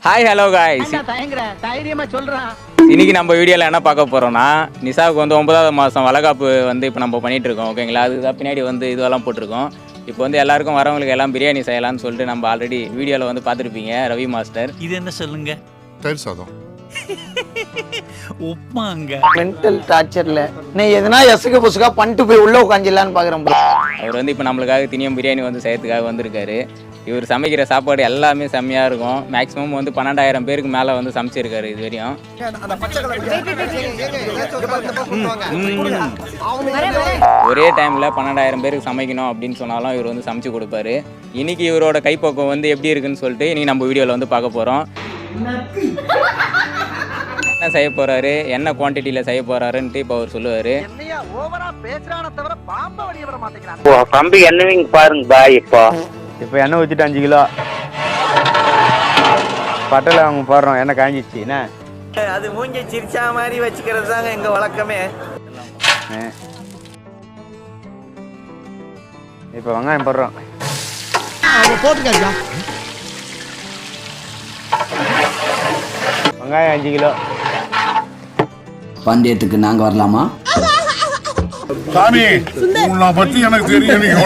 Hi hello guys, இன்னைக்கு நம்ம வீடியோவில் என்ன பார்க்க போகிறோம்னா நிஷாவுக்கு வந்து 9வது மாதம் வளகாப்பு வந்து இப்போ நம்ம பண்ணிகிட்டு இருக்கோம். ஓகேங்களா, அதுதான் பின்னாடி வந்து இதெல்லாம் போட்டிருக்கோம். இப்போ வந்து எல்லாருக்கும் வரவங்களுக்கு எல்லாம் பிரியாணி செய்யலாம்னு சொல்லிட்டு நம்ம ஆல்ரெடி வீடியோவில் வந்து பார்த்துருப்பீங்க. ரவி மாஸ்டர் இது என்ன சொல்லுங்க? தயிர் சாதம் உப்மாங்க. மென்டல் டார்ச்சர்ல நீ எதனா எசுக்கு புசுக்கா பண்ணிட்டு போய் உள்ள உட்காந்துலான்னு பாக்குறேன். அவர் வந்து இப்போ நம்மளுக்காக தினியம் பிரியாணி வந்து செய்யறதுக்காக வந்திருக்காரு. இவர் சமைக்கிற சாப்பாடு எல்லாமே செம்மையாக இருக்கும். மேக்ஸிமம் வந்து 12,000 பேருக்கு மேலே வந்து சமைச்சிருக்காரு இது வரையும். ஒரே டைமில் 12,000 பேருக்கு சமைக்கணும் அப்படின்னு சொன்னாலும் இவர் வந்து சமைச்சு கொடுப்பாரு. இன்னைக்கு இவரோட கைப்பக்குவம் வந்து எப்படி இருக்குன்னு சொல்லிட்டு இன்னைக்கு நம்ம வீடியோவில் வந்து பார்க்க போகிறோம். என்ன செய்ய போறாரு, என்ன குவான்டிட்டியில் செய்ய போறாருன்ட்டு இப்போ அவர் சொல்லுவார். தம்பி என்னவீங்க பாருங்க பாய். இப்போ எண்ணெய் ஊற்றிட்டு 5 கிலோ பட்டலை அவங்க போடுறோம். எண்ணெய் காஞ்சிச்சு. என்ன அது மூஞ்சி சிரிச்சா மாதிரி வச்சுக்கிறது தாங்க எங்க வழக்கமே. இப்போ வெங்காயம் போடுறோம். வெங்காயம் 5 கிலோ. பந்தயத்துக்கு நாங்க வரலாமா? சாமி உன்னை பத்தி எனக்கு தெரியும்.